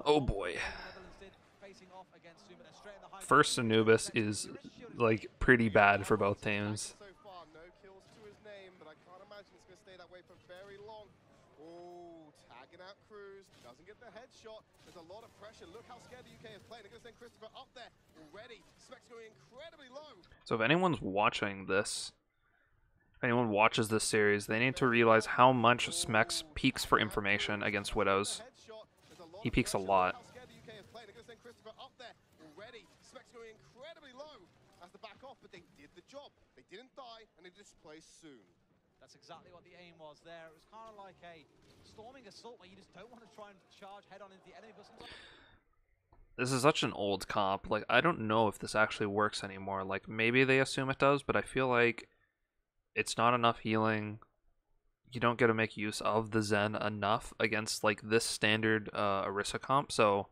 Oh boy. First Anubis is like pretty bad for both teams. So far, no kills to his name, but I can't imagine it's going to stay that way for very long. Oh, tagging out Cruz, doesn't get the headshot. There's a lot of pressure. Look how scared the UK is playing. They're going to send Christopher up there already. Specs going incredibly low. So if anyone's watching this, if anyone watches this series, they need to realize how much Smex peeks for information against Widows. He peeks a lot. But they did the job. They didn't die, and they displaced soon. That's exactly what the aim was there. It was kind of like a storming assault where you just don't want to try and charge head on into the enemy. But This is such an old comp. Like, I don't know if this actually works anymore. Like, maybe they assume it does, but I feel like it's not enough healing. You don't get to make use of the Zen enough against, like, this standard Orisa comp. So,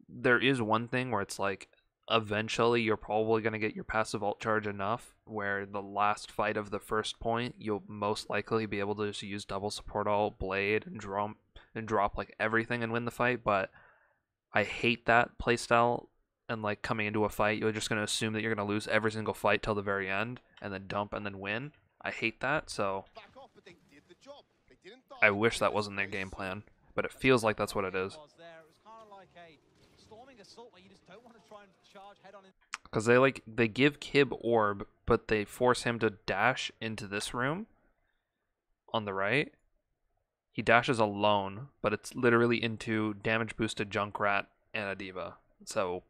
there is one thing where it's like, eventually you're probably going to get your passive ult charge enough where the last fight of the first point, you'll most likely be able to just use double support ult, blade, and drop like everything and win the fight. But I hate that playstyle, and like coming into a fight, you're just going to assume that you're going to lose every single fight till the very end and then dump and then win. I hate that, so I wish that wasn't their game plan, but it feels like that's what it is. Because they give Kib orb, but they force him to dash into this room on the right. He dashes alone, but it's literally into damage boosted Junkrat and a Diva. So,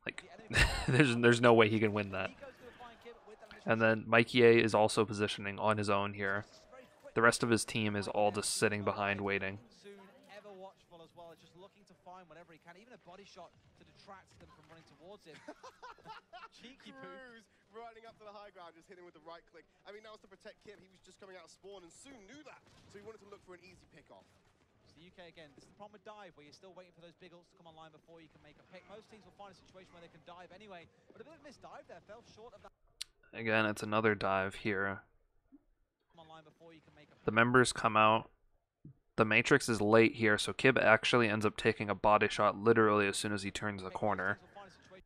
like, there's no way he can win that. And then Mikey A is also positioning on his own here. The rest of his team is all just sitting behind waiting. Whatever he can, even a body shot to detract them from running towards him. Cheeky Cruz running up to the high ground, just hitting with the right click. I mean, that was to protect Kib. He was just coming out of spawn and soon knew that, so he wanted to look for an easy pick-off. So the UK again, this is the problem with dive, where you're still waiting for those big ults to come online before you can make a pick. Most teams will find a situation where they can dive anyway, but a bit of a missed dive there, fell short of that. Again, it's another dive here. The members come out. The Matrix is late here, so Kib actually ends up taking a body shot literally as soon as he turns the corner.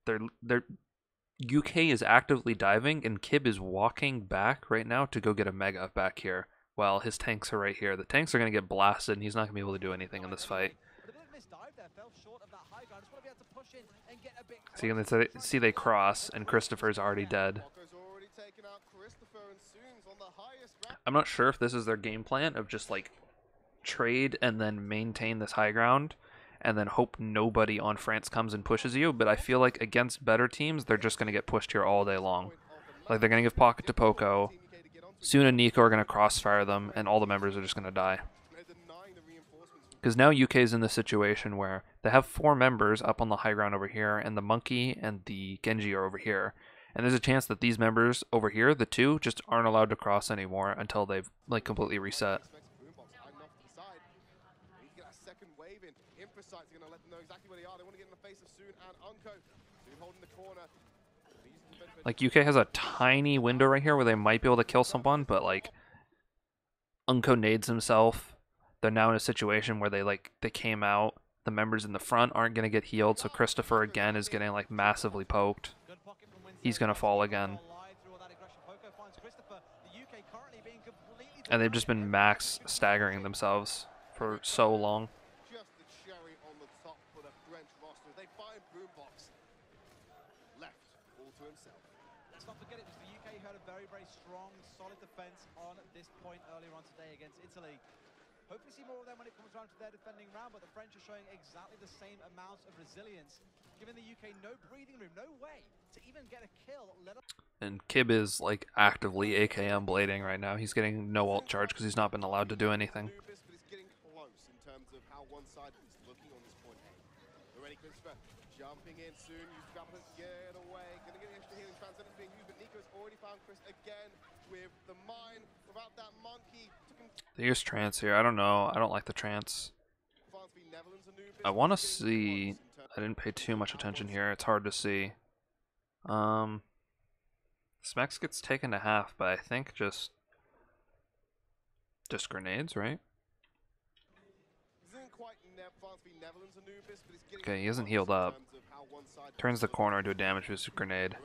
UK is actively diving, and Kib is walking back right now to go get a Mega back here, while his tanks are right here. The tanks are going to get blasted, and he's not going to be able to do anything in this fight. So you can see they cross, and Christopher's already dead. I'm not sure if this is their game plan of just, like, trade and then maintain this high ground and then hope nobody on France comes and pushes you, but I feel like against better teams they're just going to get pushed here all day long. Like, they're going to give pocket to Poco, soon and Nico are going to crossfire them, and all the members are just going to die. Because now UK is in this situation where they have 4 members up on the high ground over here, and the Monkey and the Genji are over here, and there's a chance that these members over here, the 2, just aren't allowed to cross anymore until they've like completely reset. Like, UK has a tiny window right here where they might be able to kill someone, but like Unko nades himself. They're now in a situation where they came out. The members in the front aren't going to get healed, so Christopher again is getting like massively poked. He's going to fall again. And they've just been max staggering themselves for so long. Very strong, solid defense on this point earlier on today against Italy. Hopefully see more of them when it comes around to their defending round, but the French are showing exactly the same amount of resilience, giving the UK no breathing room, no way to even get a kill. And Kib is like actively AKM blading right now. He's getting no ult charge because he's not been allowed to do anything. Jumping in soon, use Grappler to get away. Gonna get extra healing transcendence being used, but Nico's already found Chris again with the mine. Without that Monkey. They use trance here. I don't know. I don't like the trance. I want to see. I didn't pay too much attention here. It's hard to see. Smex gets taken to half, but I think just grenades, right? Okay, he isn't healed up. Turns the corner into a damage boosted grenade.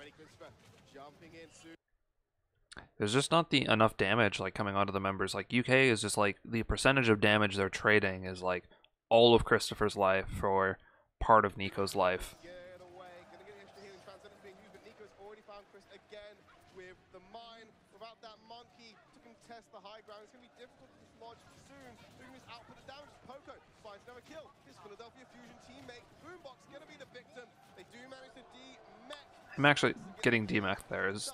There's just not the enough damage like coming onto the members. Like UK is just like the percentage of damage they're trading is like all of Christopher's life for part of Nico's life. Test the high ground. It's going to be difficult to dislodge soon. Doing this output of damage. Poco finds another kill. His Philadelphia Fusion teammate Boombox going to be the victim. They do manage to de-mech. Him actually getting de-mech there is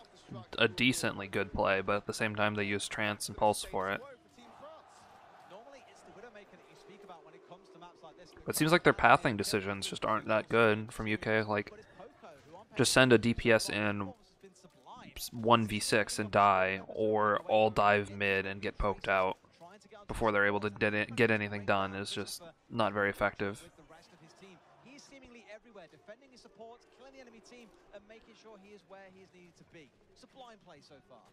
a decently good play, but at the same time they use Trance and Pulse for it. But it seems like their pathing decisions just aren't that good from UK. Like, just send a DPS in 1v6 and die, or all dive mid and get poked out before they're able to get anything done is just not very effective. He's seemingly everywhere, defending his support, killing the enemy team, and making sure he is where he is needed to be. Sublime play so far.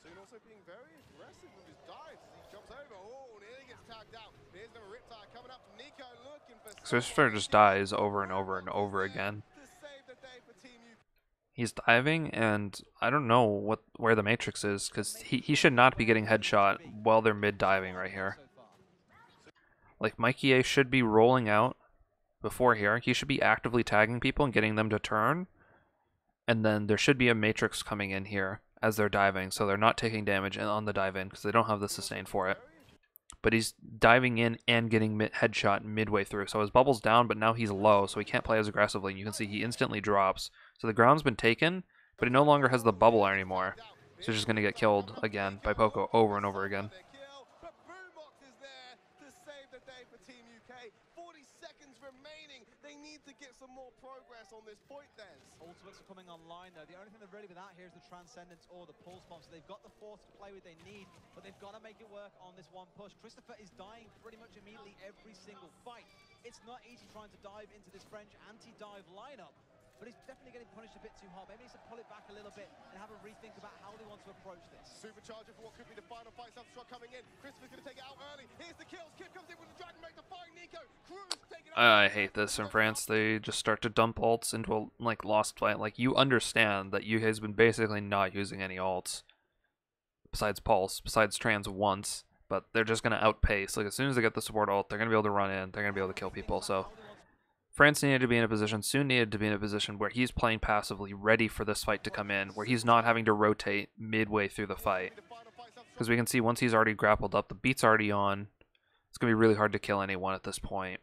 Soon also being very aggressive with his dives as he jumps over. Oh, nearly gets tagged out. Here's the Riptide coming up from Nico, looking for Christopher just dies over and over and over again. He's diving, and I don't know where the Matrix is, because he should not be getting headshot while they're mid-diving right here. Like, Mikey A should be rolling out before here. He should be actively tagging people and getting them to turn, and then there should be a Matrix coming in here as they're diving, so they're not taking damage on the dive in, because they don't have the sustain for it. But he's diving in and getting headshot midway through, so his bubble's down, but now he's low, so he can't play as aggressively. You can see he instantly drops. So the ground's been taken, but he no longer has the bubble anymore. So he's just going to get killed again by Poco over and over again. But Boombox is there to save the day for Team UK. 40 seconds remaining. They need to get some more progress on this point, then. Ultimates are coming online, though. The only thing they're really without here is the Transcendence or the Pulse Bomb. So they've got the force to play with they need, but they've got to make it work on this one push. Christopher is dying pretty much immediately every single fight. It's not easy trying to dive into this French anti-dive lineup, but he's definitely getting punished a bit too hard. Maybe he needs to pull it back a little bit and have a rethink about how they want to approach this. Supercharger for what could be the final fight. Self-destruct coming in. Christopher's going to take it out early. Here's the kills. Kip comes in with the Dragon Mate to find Nico. Cruz taking out. I hate this in France. They just start to dump ults into a lost fight. Like, you understand that UK's been basically not using any ults besides Pulse, besides Trans once, but they're just going to outpace. Like, as soon as they get the support ult, they're going to be able to run in. They're going to be able to kill people. So France needed to be in a position, Soon needed to be in a position where he's playing passively, ready for this fight to come in, where he's not having to rotate midway through the fight. Because we can see once he's already grappled up, the beat's already on. It's going to be really hard to kill anyone at this point.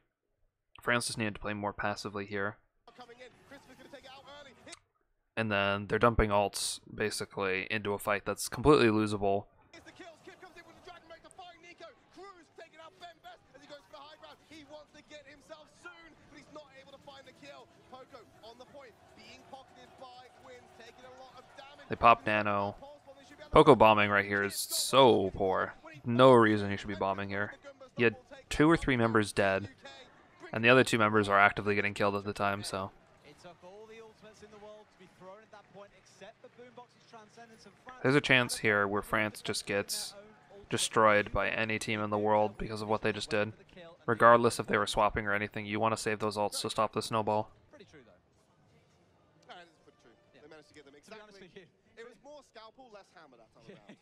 France just needed to play more passively here. And then they're dumping ults, basically, into a fight that's completely losable. They pop Nano. Poco bombing right here is so poor. No reason he should be bombing here. He had 2 or 3 members dead, and the other 2 members are actively getting killed at the time, so. There's a chance here where France just gets destroyed by any team in the world because of what they just did. Regardless if they were swapping or anything, you want to save those ults to stop the snowball. Pretty true, though. That is pretty true. Yeah. They managed to get them exactly. It was more scalpel, less hammer that time around.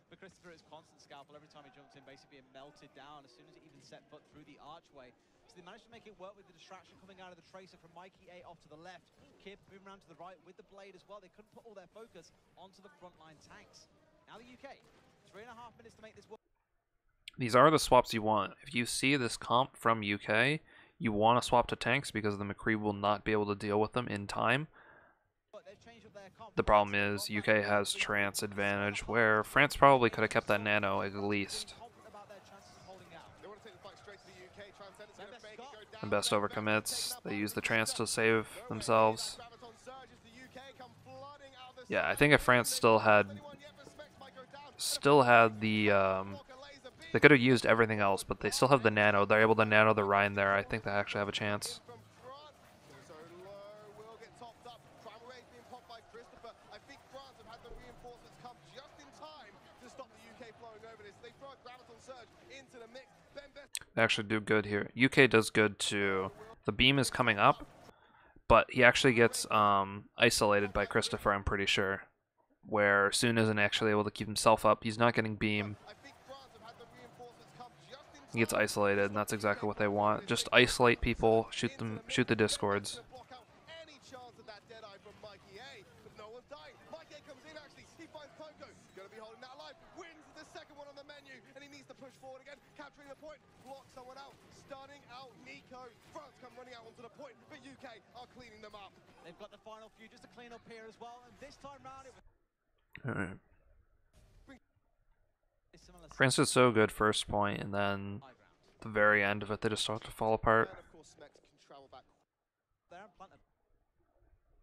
For Christopher, it's constant scalpel every time he jumps in, basically being melted down as soon as he even set foot through the archway. So they managed to make it work with the distraction coming out of the Tracer from Mikey A off to the left. Kip moving around to the right with the Blade as well. They couldn't put all their focus onto the frontline tanks. Now the UK, 3.5 minutes to make this work. These are the swaps you want. If you see this comp from UK, you want to swap to tanks because the McCree will not be able to deal with them in time. The problem is UK has Trance advantage, where France probably could have kept that Nano at least. And best overcommits. They use the Trance to save themselves. Yeah, I think if France still had the they could have used everything else, but they still have the Nano. They're able to Nano the Rhine there. I think they actually have a chance. They actually do good here. UK does good too. The beam is coming up, but he actually gets isolated by Christopher, I'm pretty sure. Where Soon isn't actually able to keep himself up. He's not getting beam. He gets isolated, and that's exactly what they want. Just isolate people, shoot the discords. Capturing the point, block someone out, starting out Nico. France come running out onto the point, but UK are cleaning them up. They've got the final few just to clean up here as well, and this time round it was Alright. similar. France did so good first point, and then the very end of it, they just start to fall apart. And of course, Smex can travel back. There and plant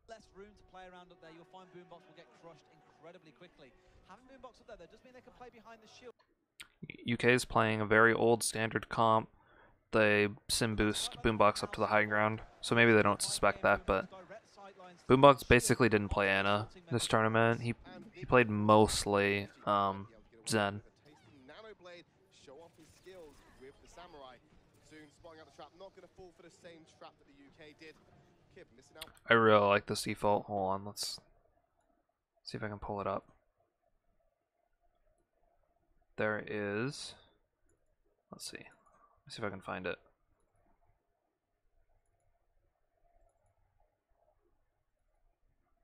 less room to play around up there. You'll find Boombox will get crushed incredibly quickly. Having Boombox up there, that does mean they can play behind the shield. UK is playing a very old standard comp. They sim boost Boombox up to the high ground, so maybe they don't suspect that, but Boombox basically didn't play Ana this tournament. He played mostly Zen. Show off his skills with the samurai. Soon spotting out the trap, not going to fall for the same trap that the UK did. Kib missing out. I really like this default. Hold on, let's see if I can pull it up. There is, let's see if I can find it.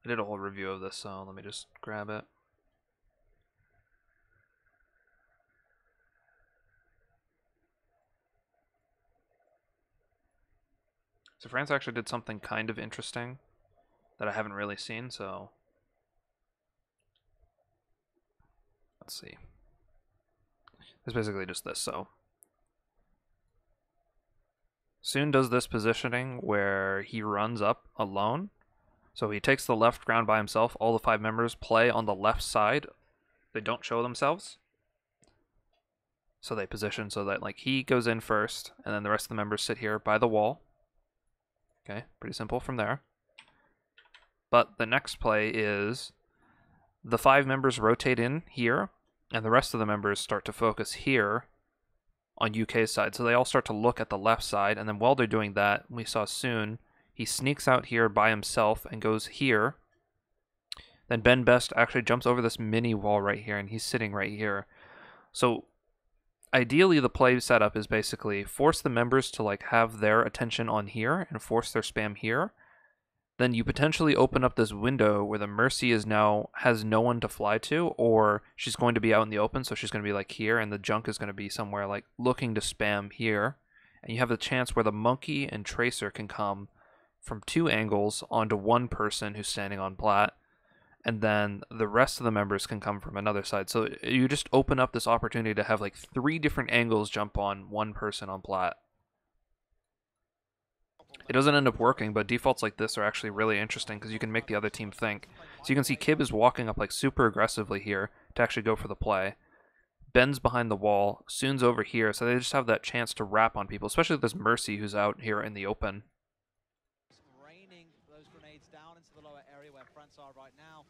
I did a whole review of this, so let me just grab it. So France actually did something kind of interesting that I haven't really seen, so let's see. It's basically just this, so Soon does this positioning where he runs up alone. So he takes the left ground by himself. All the 5 members play on the left side. They don't show themselves. So they position so that like he goes in first, and then the rest of the members sit here by the wall. Okay, pretty simple from there. But the next play is the 5 members rotate in here, and the rest of the members start to focus here on UK's side. So they all start to look at the left side, and then while they're doing that, we saw Soon, he sneaks out here by himself and goes here. Then Ben Best actually jumps over this mini wall right here, and he's sitting right here. So ideally the play setup is basically force the members to like have their attention on here and force their spam here. Then you potentially open up this window where the Mercy is now has no one to fly to, or she's going to be out in the open, so she's going to be like here, and the junk is going to be somewhere like looking to spam here. And you have the chance where the Monkey and Tracer can come from 2 angles onto one person who's standing on plat, and then the rest of the members can come from another side. So you just open up this opportunity to have like 3 different angles jump on one person on plat. It doesn't end up working, but defaults like this are actually really interesting because you can make the other team think. So you can see Kib is walking up like super aggressively here to actually go for the play. Ben's behind the wall, Soon's over here, so they just have that chance to wrap on people, especially this Mercy who's out here in the open. Raining those grenades down into the lower area where France are right now.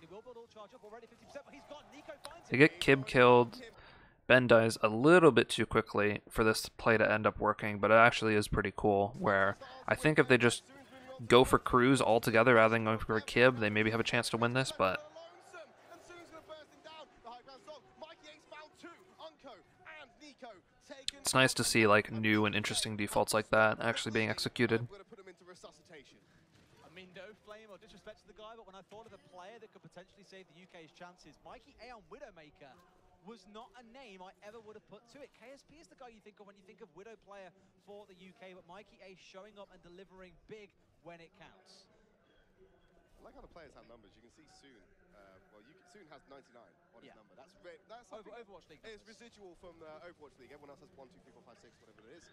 He will build all charge up already, 50%, but he's got Nico finds They get Kib killed. Ben dies a little bit too quickly for this play to end up working, but it actually is pretty cool, where I think if they just go for Cruz altogether rather than going for Kib, they maybe have a chance to win this, but it's nice to see like new and interesting defaults like that actually being executed. I mean, no flame or disrespect to the guy, but when I thought of a player that could potentially save the UK's chances, Mikey A on Widowmaker was not a name I ever would have put to it. KSP is the guy you think of when you think of Widow player for the UK, but Mikey A showing up and delivering big when it counts. I like how the players have numbers. You can see Soon. Soon has 99 on his number. That's Overwatch League. It's residual from the Overwatch League. Everyone else has 1, 2, 3, 4, 5, 6, whatever it is.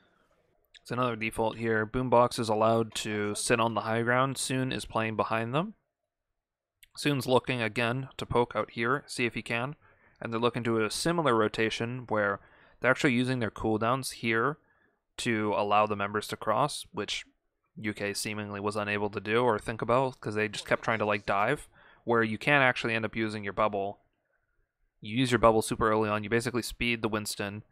It's another default here. Boombox is allowed to sit on the high ground. Soon is playing behind them. Soon's looking again to poke out here, see if he can. And they're looking to a similar rotation where they're actually using their cooldowns here to allow the members to cross, which UK seemingly was unable to do or think about because they just kept trying to like dive, where you can actually end up using your bubble. You use your bubble super early on, you basically speed the Winston,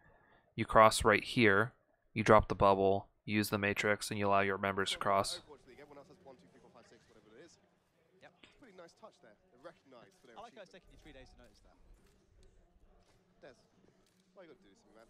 you cross right here, you drop the bubble, you use the matrix, and you allow your members to cross. Overwatch League, everyone else has 1, 2, 3, 4, 5, 6, whatever it is. Yep. It's a pretty nice touch there. They're recognized for their I like how it's achievement. taking you 3 days to notice that. Des, why you gotta do this to me, man?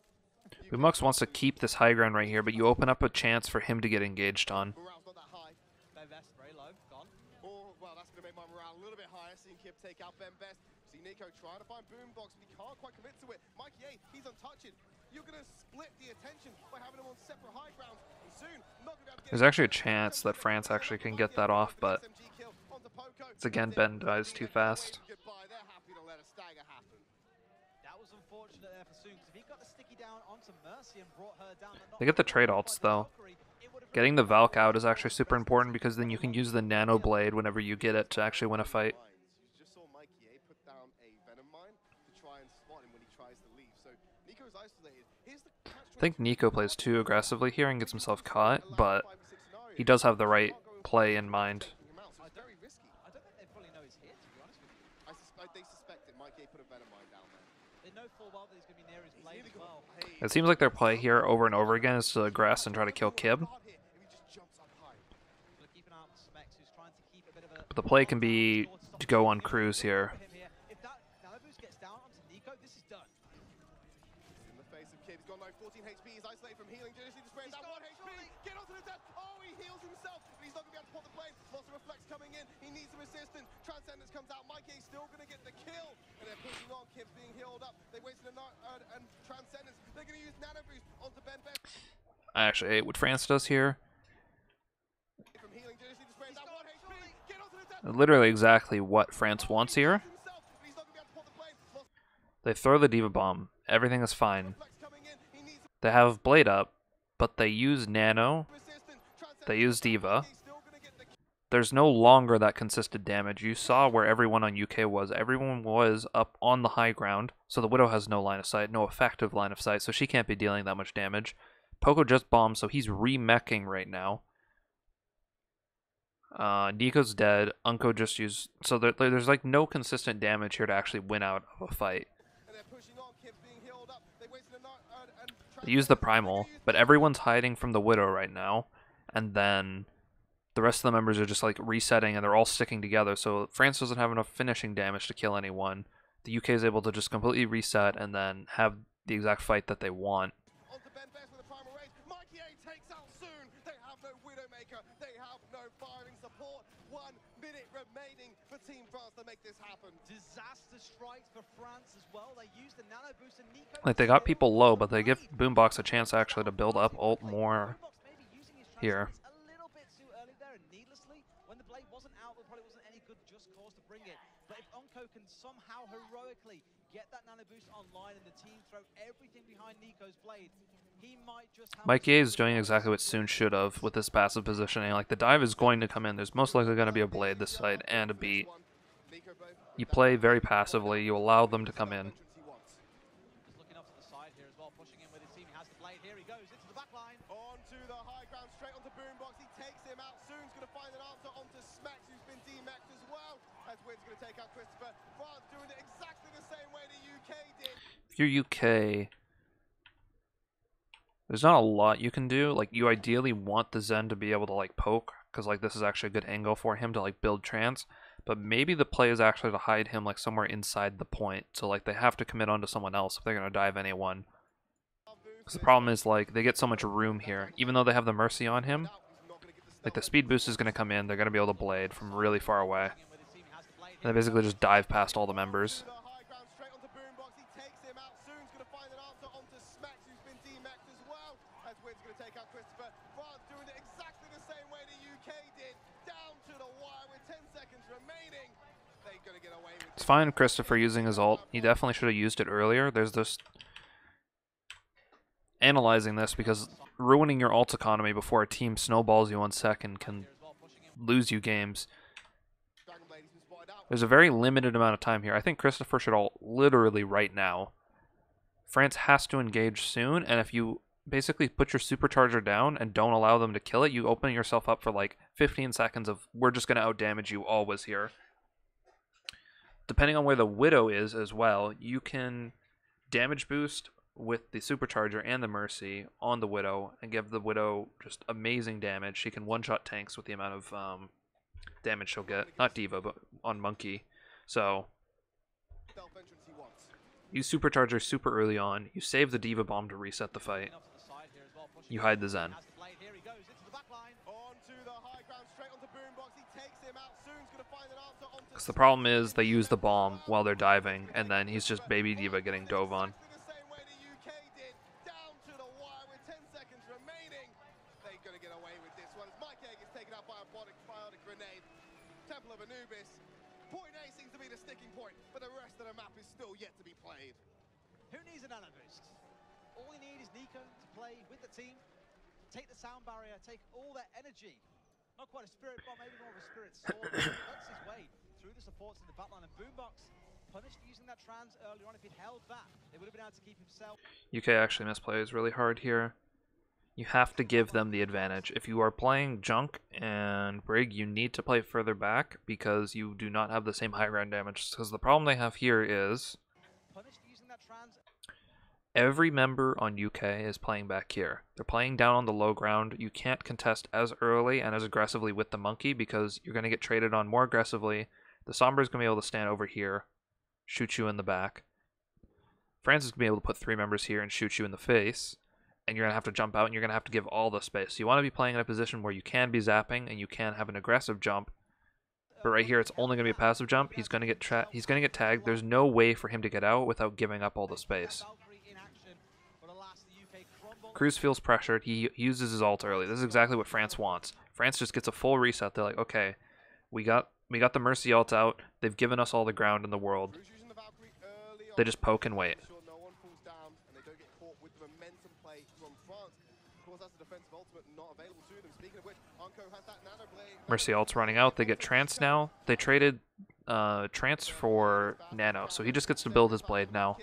Boombox wants to keep this high ground right here, but you open up a chance for him to get engaged on. Morale's not that high. Ben Best, very low, gone. Oh, well, that's going to make my morale a little bit higher. Seeing Kip take out Ben Best. See Nico trying to find Boombox, but he can't quite commit to it. Mikey A, he's untouched. You're going to split the attention by having them on separate high grounds. And soon, not going to be able to get There's actually a chance that France actually can get that off, but it's again, Ben dies too fast. Goodbye. They're happy to let a stagger happen. That was unfortunate there for Soon, because if he got the sticky down onto Mercy and brought her down... They get the trade alts, though. Getting the Valk out is actually super important because then you can use the Nano Blade whenever you get it to actually win a fight. You just saw Mikey A put down a Venom Mine to try and spot him when he tries to leave. So Nico's isolated. Here's the I think Nico plays too aggressively here and gets himself caught, but he does have the right play in mind. It's very risky. I don't think they fully know he's here, to be honest with you. They suspect it. Mikey A put a Venom Mine down there. They know full well that he's going to be near his blade as well. It seems like their play here over and over again is to aggress and try to kill Kib. But the play can be to go on cruise here. If that Nalabus gets down onto Nico, this is done. In the face of Kib, he's got no 14 HP. He's isolated from healing. Jealousy just spraying that 1 HP. Get onto the death. Oh, he heals himself. But he's not going to be able to put the blade. Lots of reflex coming in. He needs some assistance. Transcendence comes out. Mikey's still going to get the kill. And they're pushing on. Kib's being healed up. They wasted a and Transcendence. They're going to use Nano Boost onto Ben Best. I actually hate what France does here. From healing. Jealousy just spraying that 1 HP. Get onto the death. Literally exactly what France wants here. Himself, but he's not going to be able to put the blade. Lost They throw the Diva Bomb. Everything is fine. reflex coming in. He needs They have Blade up, but they use Nano. some assistance. Transcendence. They use Diva. He's still going to get the kill. There's no longer that consistent damage. You saw where everyone on UK was. Everyone was up on the high ground, so the Widow has no line of sight, no effective line of sight, so she can't be dealing that much damage. Poco just bombed, so he's remeching right now. Nico's dead. Unko just used... So there's like no consistent damage here to actually win out of a fight. And they're pushing on. Kib's being healed up. They wasted and They use the Primal, but everyone's hiding from the Widow right now. And then the rest of the members are just like resetting and they're all sticking together. So France doesn't have enough finishing damage to kill anyone. The UK is able to just completely reset and then have the exact fight that they want. onto Ben Best with a primal rage. Mikey A takes out Soon. They have no Widowmaker. They have no firing support. 1 minute remaining for Team France to make this happen. Disaster strikes for France as well. They use the Nano Boost and Nico... Like they got people low, but they give Boombox a chance actually to build up ult more Boombox maybe using his here. Transcendence a little bit too early there and needlessly. When the blade wasn't out, there probably wasn't any good just cause to bring it. But if Unko can somehow heroically get that Nano Boost online and the team throw everything behind Nico's blade, he might just have... Mikey A is doing exactly what Soon should have with this passive positioning. Like the dive is going to come in. There's most likely going to be a blade this side and a beat. Nico both You play very passively. You allow them to come in. entrance he wants. Just looking off to the side here as well, pushing in with his team. He has the blade. Here he goes into the back line. Onto the high ground, straight onto Boombox. He takes him out. Soon's going to find an answer onto Smacks, who's been demexed as well. As Wynn's going to take out Christopher. France doing it exactly the same way the UK did. If you're UK, there's not a lot you can do. Like you ideally want the Zen to be able to like poke, because like this is actually a good angle for him to like build trance. But maybe the play is actually to hide him like somewhere inside the point. So like they have to commit onto someone else if they're gonna dive anyone. Because the problem is like they get so much room here, even though they have the Mercy on him. Like the speed boost is gonna come in. They're gonna be able to blade from really far away. In with his team. He has the blade. And they basically just dive past all the members. To the high ground, straight onto Boombox. He takes him out. Soon's going to find an answer onto Smacks, who's been demexed as well. As Wynn's going to take out Christopher. France doing it exactly the same way the UK did. Down to the wire with 10 seconds remaining. They're going to get away with It's fine Christopher using his ult. He definitely should have used it earlier. There's this... Analyzing this, because ruining your ult economy before a team snowballs you 1 second can lose you games. Dragon Blade. He's been spotted out. There's a very limited amount of time here. I think Christopher should ult literally right now. France has to engage soon, and if you basically put your supercharger down and don't allow them to kill it, you open yourself up for like 15 seconds of we're just going to outdamage you always here. Depending on where the Widow is as well, you can damage boost with the Supercharger and the Mercy on the Widow and give the Widow just amazing damage. She can one-shot tanks with the amount of damage she'll get. Not D.Va, but on Monkey. So, you Supercharger super early on. You save the D.Va bomb to reset the fight. You hide the Zen. Because the problem is they use the bomb while they're diving, and then he's just baby D.Va getting dove on. Temple of Anubis. Point A seems to be the sticking point, but the rest of the map is still yet to be played. Who needs an nano boost? All you need is Nico to play with the team, take the sound barrier, take all their energy. Not quite a spirit bomb, maybe more of a spirit sword. Cuts his way through the supports in the backline, and Boombox punished using that trans earlier on. If he'd held that, they would have been able to keep himself. UK actually misplays really hard here. You have to give them the advantage. If you are playing Junk and Brig, you need to play further back because you do not have the same high ground damage. Because the problem they have here is every member on UK is playing back here. They're playing down on the low ground. You can't contest as early and as aggressively with the Monkey because you're going to get traded on more aggressively. The Sombra is going to be able to stand over here, shoot you in the back. France is going to be able to put 3 members here and shoot you in the face. And you're going to have to jump out, and you're going to have to give all the space. So you want to be playing in a position where you can be zapping, and you can have an aggressive jump. But right here, it's only going to be a passive jump. He's going to get tagged. There's no way for him to get out without giving up all the space. Cruz feels pressured. He uses his ult early. This is exactly what France wants. France just gets a full reset. They're like, okay, we got the Mercy ult out. They've given us all the ground in the world. They just poke and wait. Mercy ult's running out. They get Trance now. They traded Trance for Nano, so he just gets to build his blade now.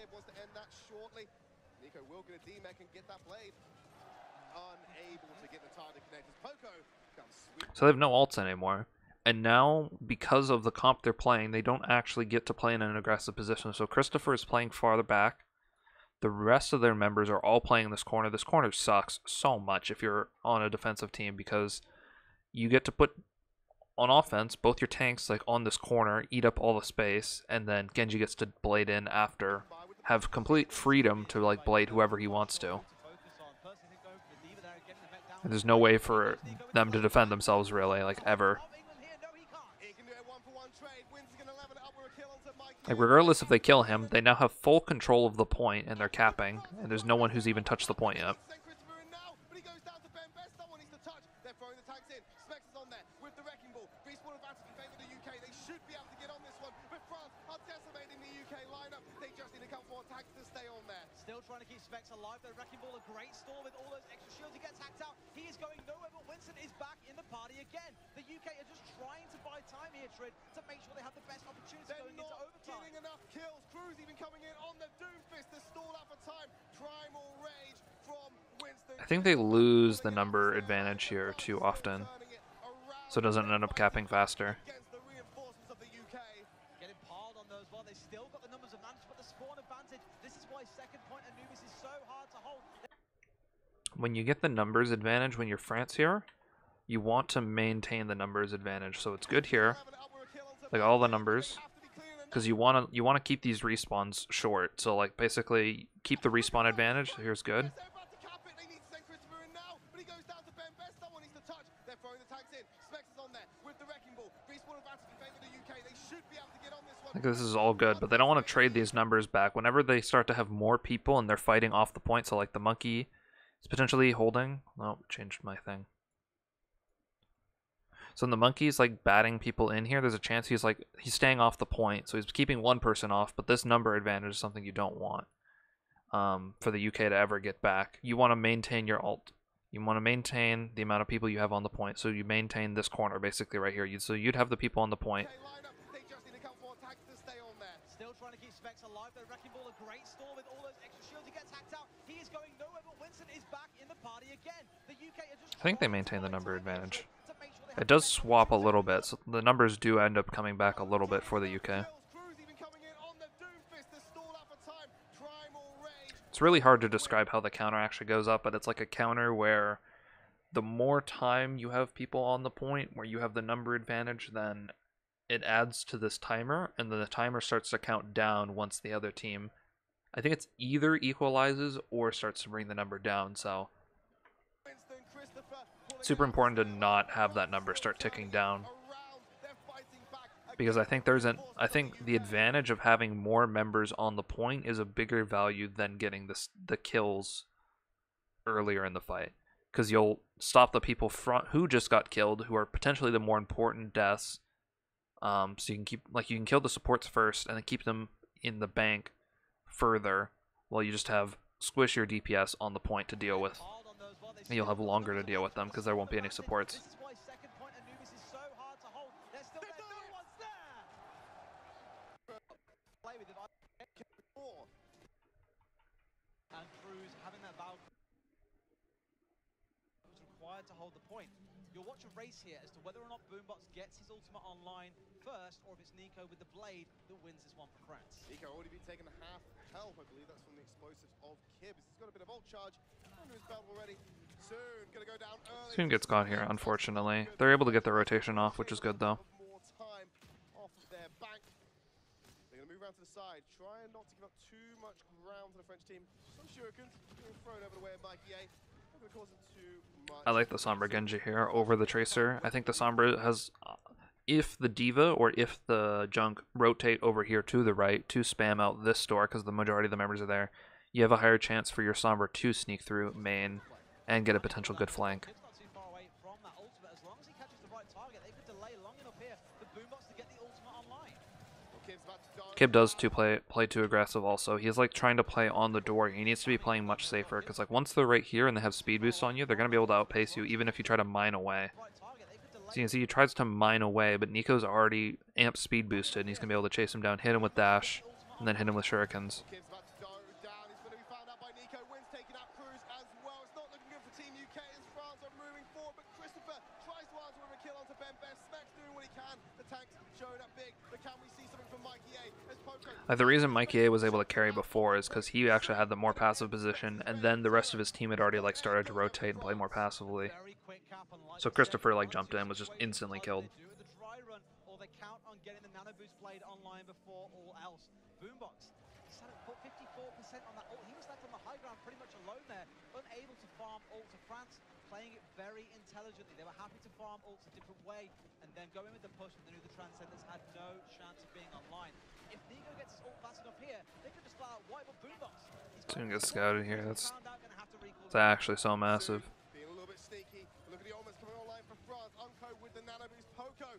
So they have no ults anymore. And now, because of the comp they're playing, they don't actually get to play in an aggressive position. So Christopher is playing farther back. The rest of their members are all playing this corner. This corner sucks so much if you're on a defensive team because you get to put on offense both your tanks like on this corner, eat up all the space, and then Genji gets to blade in after, have complete freedom to like blade whoever he wants to. And there's no way for them to defend themselves really, like ever. Like regardless if they kill him, they now have full control of the point and they're capping, and there's no one who's even touched the point yet. Still trying to keep Specs alive. The Wrecking Ball, a great store with all those extra shields. He gets hacked out. He is going nowhere, but Winston is back in the party again. The UK are just trying to buy time here, Trid, to make sure they have the best opportunity going into overtime. They're not getting enough kills. Cruz even coming in on the Doomfist to stall out for time. Primal Rage from Winston. I think they lose the number advantage here too often, so it doesn't end up capping faster. When you get the numbers advantage when you're France here, you want to maintain the numbers advantage. So it's good here, like all the numbers, because you want to keep these respawns short. So like basically keep the respawn advantage. Here's good. I think this is all good, but they don't want to trade these numbers back. Whenever they start to have more people and they're fighting off the point, so like the Monkey is potentially holding. Oh, changed my thing. So when the Monkey's like batting people in here, there's a chance he's staying off the point, so he's keeping one person off, but this number advantage is something you don't want for the UK to ever get back. You want to maintain your ult. You want to maintain the amount of people you have on the point, so you maintain this corner basically right here. So you'd have the people on the point. Still trying to keep Specs alive. The Wrecking Ball, a great store with all those extra shields. He gets hacked out. He is going nowhere, but Winston is back in the party again. The UK are just I think they maintain the number advantage. It does swap a little bit, so the numbers do end up coming back a little bit for the UK. It's really hard to describe how the counter actually goes up, but it's like a counter where the more time you have people on the point, where you have the number advantage, then it adds to this timer, and then the timer starts to count down once the other team, I think it's either equalizes or starts to bring the number down, so super important to not have that number start ticking down. Because I think the advantage of having more members on the point is a bigger value than getting the kills earlier in the fight. Because you'll stop the people front who just got killed, who are potentially the more important deaths. So you can kill the supports first and then keep them in the bank further, while you just have squish your DPS on the point to deal with. And you'll have longer to deal with them because there won't be any supports. And Cruz having that Valkyrie was required to hold the point. You'll watch a race here as to whether or not Boombox gets his ultimate online first, or if it's Nico with the blade that wins this one for France. Nico already been taking half health, I believe that's from the explosives of Kibbs. He's got a bit of ult charge under his belt already. Soon gonna go down early. Soon gets caught here, unfortunately. They're able to get the rotation off, which is good though. More time off of their bank. They're gonna move around to the side, trying not to give up too much ground to the French team. Some shurikens being thrown over the way of Mikey A. Not gonna cause them too much. I like the Sombra Genji here over the Tracer. I think the Sombra has, if the Diva or if the Junk rotate over here to the right to spam out this door, because the majority of the members are there, you have a higher chance for your Sombra to sneak through main and get a potential good flank. Kibb's not too far away from that ultimate. As long as he catches the right target, they could delay long enough here for Boombox to get the ultimate online. Kib does play too aggressive also. He's like trying to play on the door. He needs to be playing much safer, because like once they're right here and they have speed boost on you, they're going to be able to outpace you even if you try to mine away. So you can see he tries to mine away, but Nico's already amp speed boosted and he's going to be able to chase him down, hit him with dash, and then hit him with shurikens. Like the reason Mikey A was able to carry before is because he actually had the more passive position, and then the rest of his team had already like started to rotate and play more passively. So Christopher like jumped in, was just instantly killed. Boombox sat at 54% on that ult. He was left on the high ground pretty much alone there, unable to farm ult to France, playing it very intelligently. They were happy to farm ults a different way and then go in with the push, and they knew the Transcenders had no chance of being online. If Nico gets his ult fast enough here, they could just flat out wipe up Boombox. Soon gets scouted here. That's actually so massive. Being a little bit sneaky. Look at the almost coming online for France. Unco with the nano boost. Poco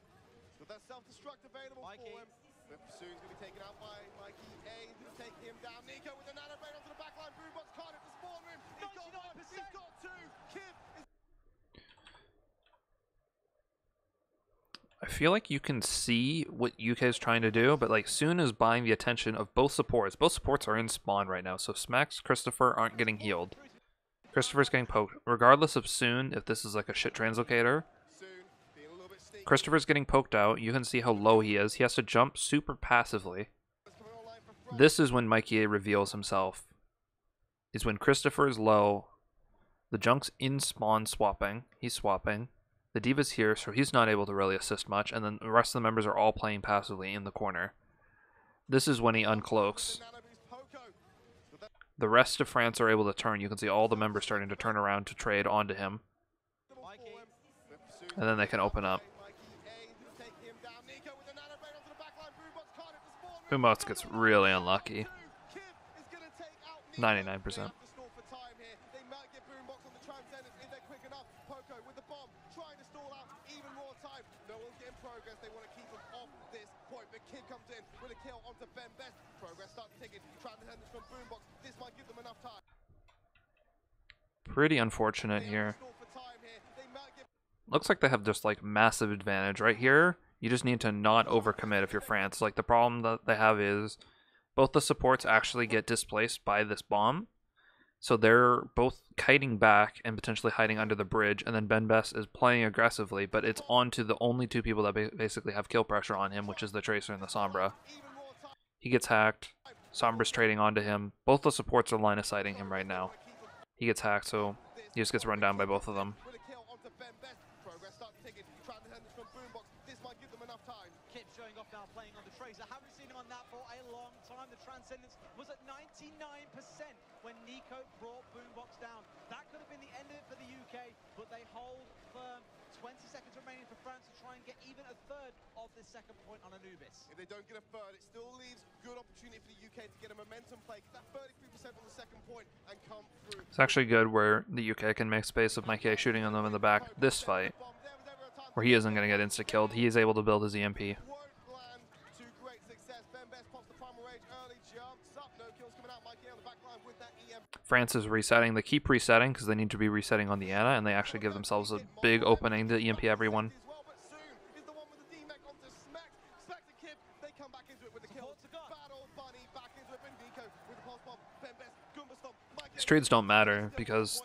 with that self-destruct available for him. But soon's going to be taken out by Mikey A. To take him down. Nico with the nano blade onto the backline. Boombox caught it. The spawn room. He's got one. He's got two. Kib is... I feel like you can see what UK is trying to do, but like Soon is buying the attention of both supports. Both supports are in spawn right now, so Smax, Christopher aren't getting healed. Christopher's getting poked. Regardless of Soon, if this is like a shit translocator, Christopher's getting poked out. You can see how low he is. He has to jump super passively. This is when Mikey A reveals himself. Is when Christopher is low, the Junk's in spawn swapping. He's swapping. The Diva's here, so he's not able to really assist much, and then the rest of the members are all playing passively in the corner. This is when he uncloaks. The rest of France are able to turn. You can see all the members starting to turn around to trade onto him. And then they can open up. Boombox gets really unlucky. 99%. They want to keep him off this point. The Kid comes in with a kill onto Ben Best. Progress starts ticking. Transcendence from Boombox. This might give them enough time. Pretty unfortunate here. Looks like they have just like massive advantage right here. You just need to not overcommit if you're France. Like the problem that they have is both the supports actually get displaced by this bomb. So they're both kiting back and potentially hiding under the bridge, and then Ben Best is playing aggressively, but it's on to the only two people that basically have kill pressure on him, which is the Tracer and the Sombra. He gets hacked. Sombra's trading onto him. Both the supports are line of sighting him right now. He gets hacked, so he just gets run down by both of them. Kip showing off now, playing on the Tracer. Haven't seen him on that for a long time. The Transcendence was at 99% when Nico brought Boombox down. That could have been the end of it for the UK, but they hold firm. 20 seconds remaining for France to try and get even a third of this second point on Anubis. If they don't get a third, it still leaves good opportunity for the UK to get a momentum play. Get that 33% on the second point and come through. It's actually good where the UK can make space with Mike A shooting on them in the back. This fight, where he isn't going to get insta-killed, he is able to build his EMP. Won't land to great success. Ben Best pops the primal rage early, jumps up, no kills coming out. Mike A on the back line with that EMP. France is resetting. They keep resetting because they need to be resetting on the Ana, and they actually give themselves a big opening to EMP everyone. These trades don't matter because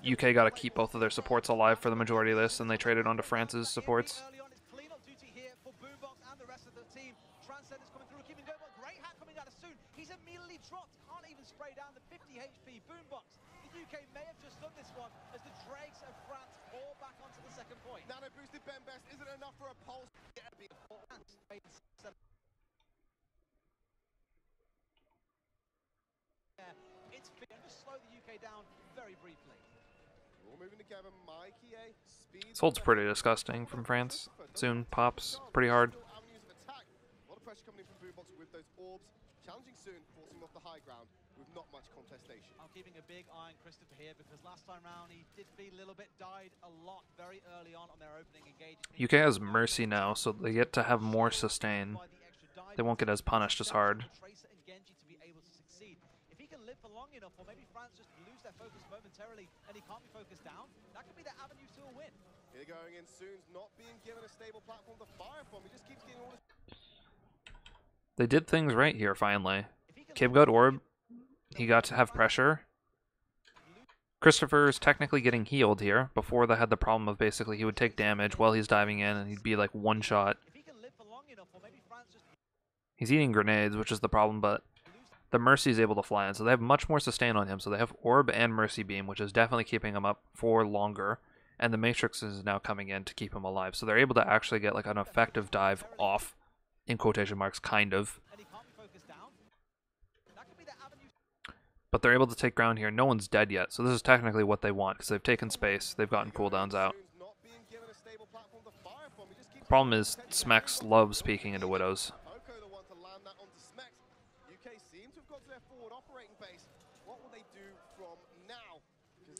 UK got to keep both of their supports alive for the majority of this, and they traded onto France's supports. He's immediately dropped, can't even spray down the 50 HP Boombox. The UK may have just done this one as the dregs of France pour back onto the second point. Nano boosted Ben Best isn't enough for a pulse. It's been just slow the UK down very briefly. All moving together. Mikey A speed. This hold's pretty disgusting from France. Soon pops pretty hard. Avenues of attack. A lot of pressure coming in from Boombox with those orbs. Challenging soon, forcing him off the high ground with not much contestation. I'm keeping a big eye on Christopher here because last time round he did feel a little bit died a lot very early on their opening engagement. UK has Mercy now, so they get to have more sustain. They won't get as punished as hard. Tracer and Genji to be able to succeed. If he can live for long enough, or maybe France just lose their focus momentarily and he can't be focused down, that could be their avenue to a win. Here going in soon's not being given a stable platform to fire from. He just keeps getting all this. They did things right here, finally. Kib got orb. He got to have pressure. Christopher is technically getting healed here. Before they had the problem of basically he would take damage while he's diving in and he'd be like one shot. He's eating grenades, which is the problem, but the Mercy is able to fly in, so they have much more sustain on him. So they have orb and Mercy beam, which is definitely keeping him up for longer. And the Matrix is now coming in to keep him alive. So they're able to actually get like an effective dive off. In quotation marks, kind of. But they're able to take ground here. No one's dead yet, so this is technically what they want, because they've taken space, they've gotten cooldowns out. The problem is, Smex loves peeking into Widows.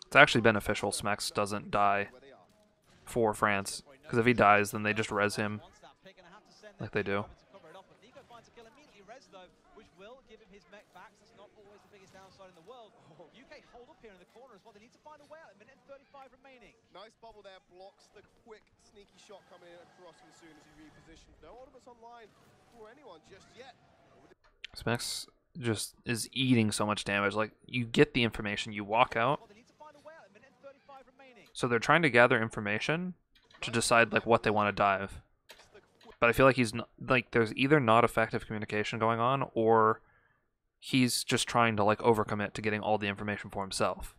It's actually beneficial Smex doesn't die for France, because if he dies, then they just res him, like they do. UK hold up here in the corner as well. They need to find a way out. A minute and 35 remaining. Nice bubble there. Blocks the quick, sneaky shot coming in across him as soon as he repositions. No ultimates online for anyone just yet. Smex just is eating so much damage. Like, you get the information, you walk out. So they're trying to gather information to decide like what they want to dive. But I feel like he's not, like there's either not effective communication going on or he's just trying to like overcommit to getting all the information for himself.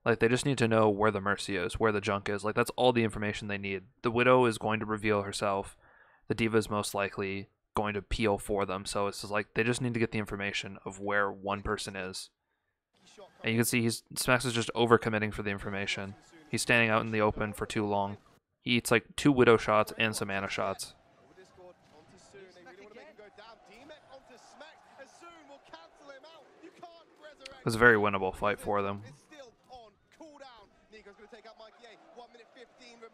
Like they just need to know where the Mercy is, where the junk is. Like that's all the information they need. The Widow is going to reveal herself. The D.Va is most likely going to peel for them. So it's just like they just need to get the information of where one person is. And you can see Smex is just overcommitting for the information. He's standing out in the open for too long. He eats like 2 Widow shots and some Ana shots. It was a very winnable fight for them.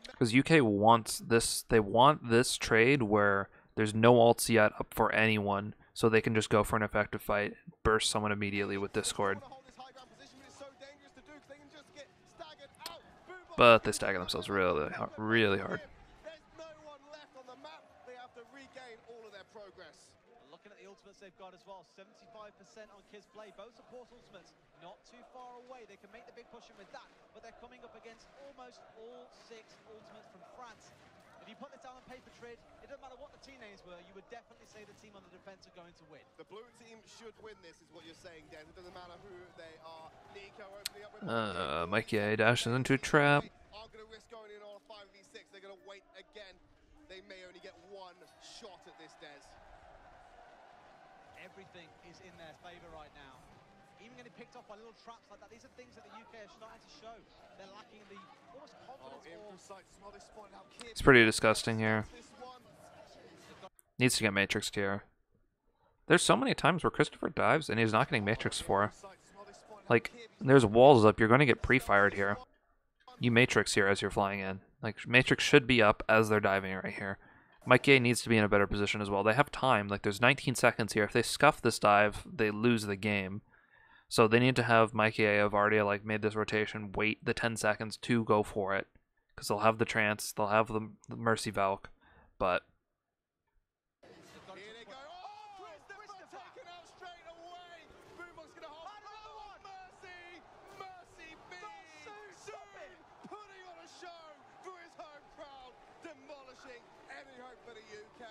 Because UK wants this, they want this trade where there's no ults yet up for anyone, so they can just go for an effective fight, burst someone immediately with Discord. But they stagger themselves really hard. They've got as well 75% on Kids Play. Both support ultimates not too far away. They can make the big push in with that, but they're coming up against almost all 6 ultimates from France. If you put this down on paper, Trid, it doesn't matter what the team names were, you would definitely say the team on the defense are going to win. The blue team should win this, is what you're saying, Des. It doesn't matter who they are. Nico opening up with Mikey A dashes into a trap. Are going to risk going in on a 5v6. They're going to wait again. They may only get one shot at this, Des. Everything is in their favor right now. Even getting picked off by little traps like that, these are things that the UK are starting to show. They're lacking the almost confidence. It's pretty disgusting here. Needs to get matrixed here. There's so many times where Christopher dives and he's not getting matrixed for. Like, there's walls up, you're going to get pre-fired here. You matrix here as you're flying in. Like, matrix should be up as they're diving right here. Mike A needs to be in a better position as well. They have time. Like, there's 19 seconds here. If they scuff this dive, they lose the game. So they need to have Mike A have already, like, made this rotation, wait the 10 seconds to go for it. Because they'll have the trance, they'll have the Mercy Valk, but... Demolishing any hope for the UK.